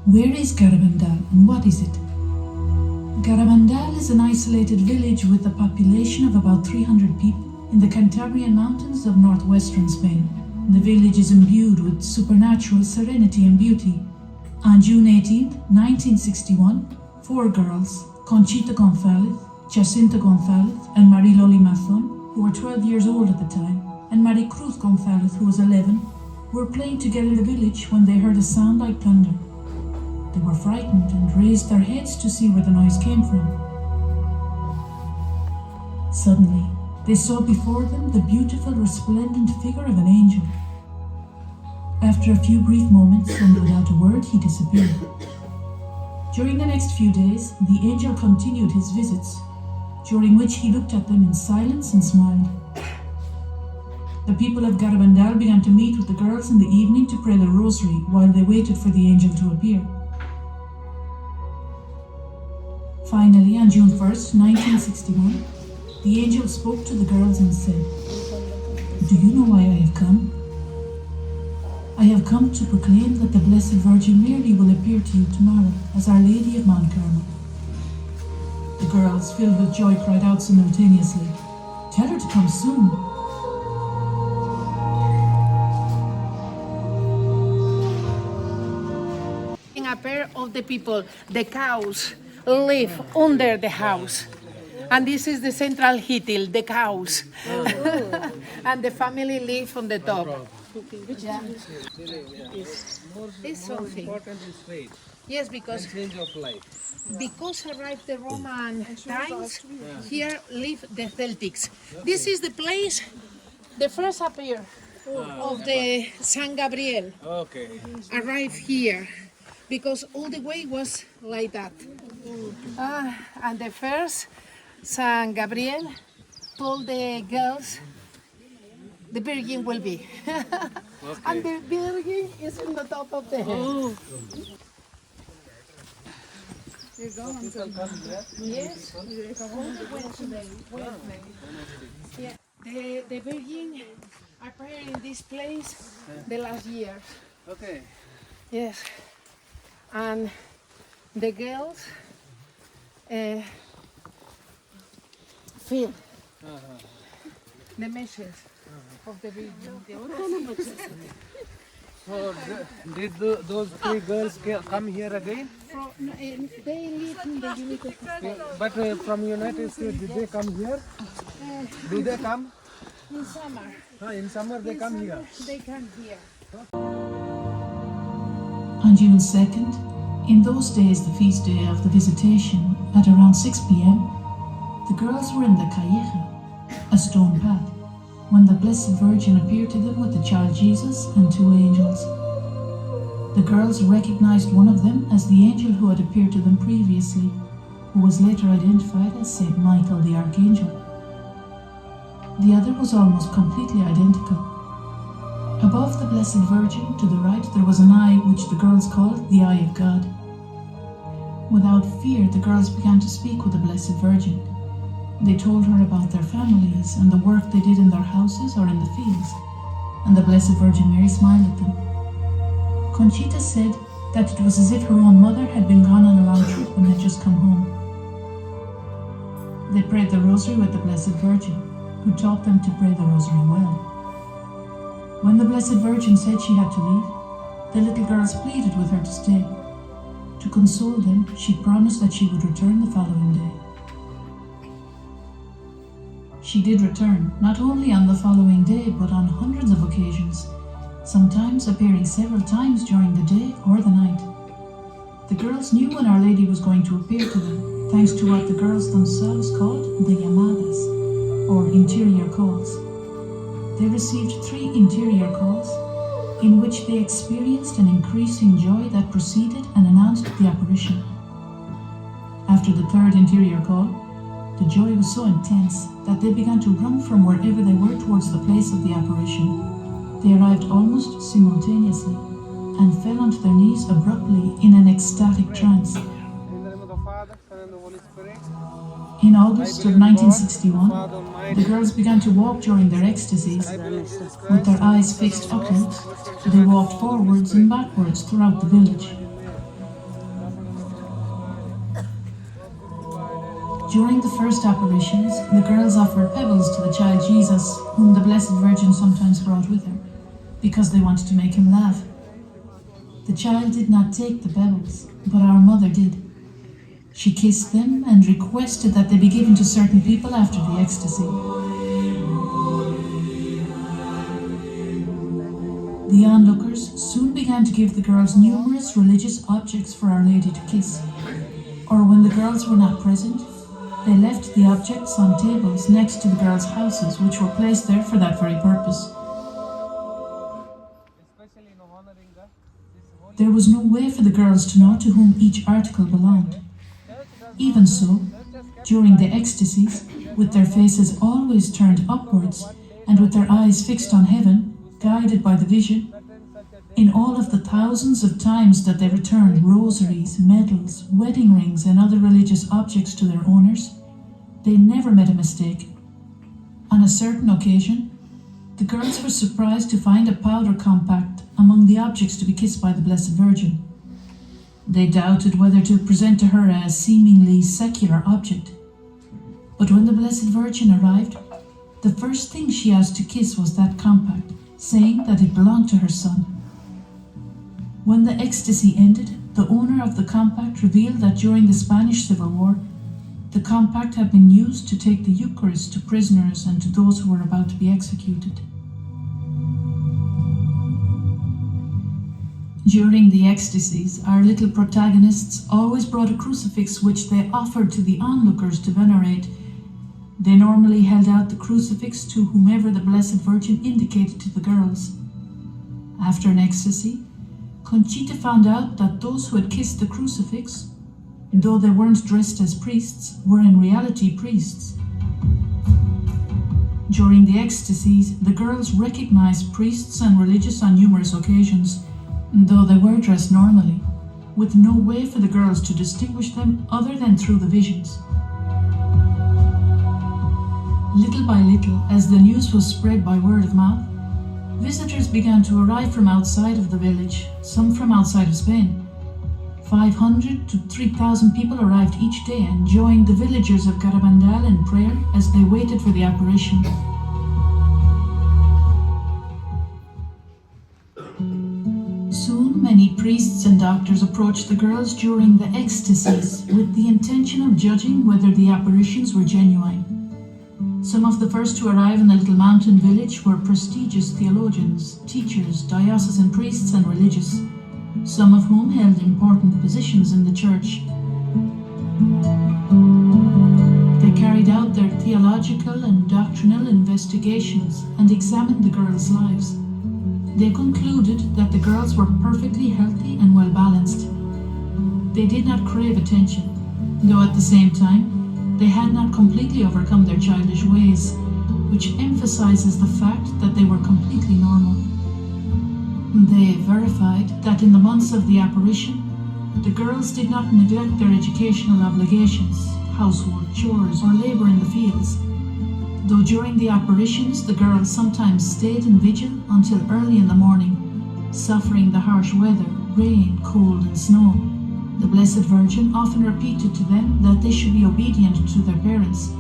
Where is Garabandal and what is it? Garabandal is an isolated village with a population of about 300 people in the Cantabrian mountains of northwestern Spain. The village is imbued with supernatural serenity and beauty. On June 18, 1961, 4 girls, Conchita González, Jacinta González and Mariloli Mazón, who were 12 years old at the time, and Maricruz González, who was 11, were playing together in the village when they heard a sound like thunder. They were frightened and raised their heads to see where the noise came from. Suddenly, they saw before them the beautiful, resplendent figure of an angel. After a few brief moments, and without a word, he disappeared. During the next few days, the angel continued his visits, during which he looked at them in silence and smiled. The people of Garabandal began to meet with the girls in the evening to pray the rosary while they waited for the angel to appear. Finally, on June 1st, 1961, the angel spoke to the girls and said, "Do you know why I have come? I have come to proclaim that the Blessed Virgin Mary will appear to you tomorrow as Our Lady of Mount Carmel." The girls, filled with joy, cried out simultaneously, "Tell her to come soon." A pair of the people, the cows, live under the house. And this is the central hill, the cows. And the family live on the top. Yeah. It's something. Important is faith Yes, because and change of life. because arrived the Roman times, here live the Celtics. This is the place, the first appear of the San Gabriel Okay. arrived here, because all the way was like that. And the first San Gabriel told the girls, the Virgin will be. And the Virgin is on the top of the head. Yes. Yeah. The Virgin appeared in this place the last year. Okay. Yes. And the girls feel the message of the Virgin. So did those 3 girls come here again? They live in the United States. But from United States, did they come here? Do they come? In summer. In summer they come here. They come here. On June 2nd, in those days the feast day of the Visitation, at around 6 p.m., the girls were in the Calleja, a stone path, when the Blessed Virgin appeared to them with the child Jesus and 2 angels. The girls recognized one of them as the angel who had appeared to them previously, who was later identified as Saint Michael the Archangel. The other was almost completely identical. Above the Blessed Virgin, to the right, there was an eye which the girls called the Eye of God. Without fear, the girls began to speak with the Blessed Virgin. They told her about their families and the work they did in their houses or in the fields, and the Blessed Virgin Mary smiled at them. Conchita said that it was as if her own mother had been gone on a long trip and had just come home. They prayed the rosary with the Blessed Virgin, who taught them to pray the rosary well. When the Blessed Virgin said she had to leave, the little girls pleaded with her to stay. To console them, she promised that she would return the following day. She did return, not only on the following day, but on hundreds of occasions, sometimes appearing several times during the day or the night. The girls knew when Our Lady was going to appear to them, thanks to what the girls themselves called the llamadas, or interior calls. They received 3 interior calls, in which they experienced an increasing joy that preceded and announced the apparition. After the 3rd interior call, the joy was so intense that they began to run from wherever they were towards the place of the apparition. They arrived almost simultaneously and fell onto their knees abruptly in an ecstatic trance. In the name of the Father, Son, and the Holy Spirit. In August of 1961, the girls began to walk during their ecstasies. With their eyes fixed upwards, they walked forwards and backwards throughout the village. During the first apparitions, the girls offered pebbles to the child Jesus, whom the Blessed Virgin sometimes brought with her, because they wanted to make him laugh. The child did not take the pebbles, but our mother did. She kissed them and requested that they be given to certain people after the ecstasy. The onlookers soon began to give the girls numerous religious objects for Our Lady to kiss, or when the girls were not present, they left the objects on tables next to the girls' houses, which were placed there for that very purpose. There was no way for the girls to know to whom each article belonged. Even so, during the ecstasies, with their faces always turned upwards and with their eyes fixed on heaven, guided by the vision, in all of the thousands of times that they returned rosaries, medals, wedding rings and other religious objects to their owners, they never made a mistake. On a certain occasion, the girls were surprised to find a powder compact among the objects to be kissed by the Blessed Virgin. They doubted whether to present to her a seemingly secular object. But when the Blessed Virgin arrived, the first thing she asked to kiss was that compact, saying that it belonged to her son. When the ecstasy ended, the owner of the compact revealed that during the Spanish Civil War, the compact had been used to take the Eucharist to prisoners and to those who were about to be executed. During the ecstasies, our little protagonists always brought a crucifix which they offered to the onlookers to venerate. They normally held out the crucifix to whomever the Blessed Virgin indicated to the girls. After an ecstasy, Conchita found out that those who had kissed the crucifix, though they weren't dressed as priests, were in reality priests. During the ecstasies, the girls recognized priests and religious on numerous occasions, though they were dressed normally, with no way for the girls to distinguish them other than through the visions. Little by little, as the news was spread by word of mouth, visitors began to arrive from outside of the village, some from outside of Spain. 500 to 3,000 people arrived each day and joined the villagers of Garabandal in prayer as they waited for the apparition. Soon, many priests and doctors approached the girls during the ecstasies with the intention of judging whether the apparitions were genuine. Some of the first to arrive in the little mountain village were prestigious theologians, teachers, diocesan priests and religious, some of whom held important positions in the church. They carried out their theological and doctrinal investigations and examined the girls' lives. They concluded that the girls were perfectly healthy and well balanced. They did not crave attention, though at the same time, they had not completely overcome their childish ways, which emphasizes the fact that they were completely normal. They verified that in the months of the apparition, the girls did not neglect their educational obligations, household chores, or labor in the fields. Though during the apparitions, the girls sometimes stayed in vigil until early in the morning, suffering the harsh weather, rain, cold, and snow. The Blessed Virgin often repeated to them that they should be obedient to their parents.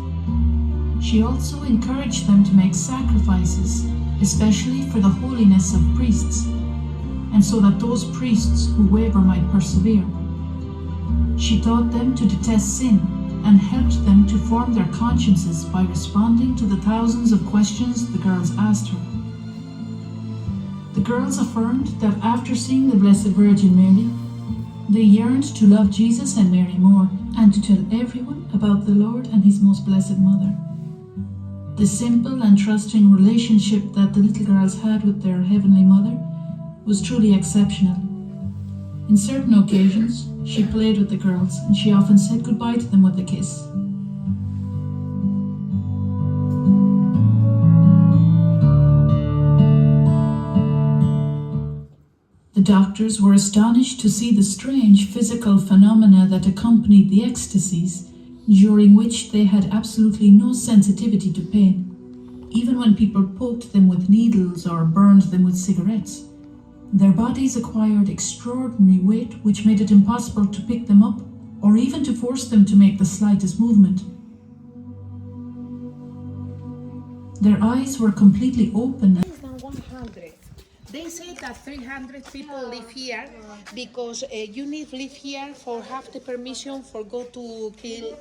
She also encouraged them to make sacrifices, especially for the holiness of priests, and so that those priests who waver might persevere. She taught them to detest sin and helped them to form their consciences by responding to the thousands of questions the girls asked her. The girls affirmed that after seeing the Blessed Virgin Mary, they yearned to love Jesus and Mary more, and to tell everyone about the Lord and His most blessed Mother. The simple and trusting relationship that the little girls had with their Heavenly Mother was truly exceptional. In certain occasions, she played with the girls, and she often said goodbye to them with a kiss. The doctors were astonished to see the strange physical phenomena that accompanied the ecstasies, during which they had absolutely no sensitivity to pain, even when people poked them with needles or burned them with cigarettes. Their bodies acquired extraordinary weight, which made it impossible to pick them up or even to force them to make the slightest movement. Their eyes were completely open. Less than 100. They say that 300 people live here because you need live here for have the permission for go to kill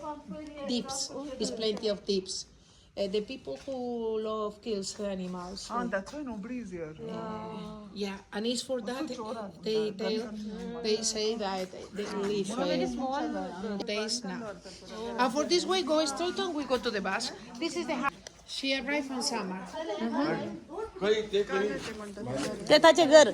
dips. There's plenty of dips. The people who love kills animals. That's why nobody's here. Yeah, and it's for that they say that they live days now. And for this way, go straight on. We go to the bus. This is the house. She arrived on summer. ते ताचे घर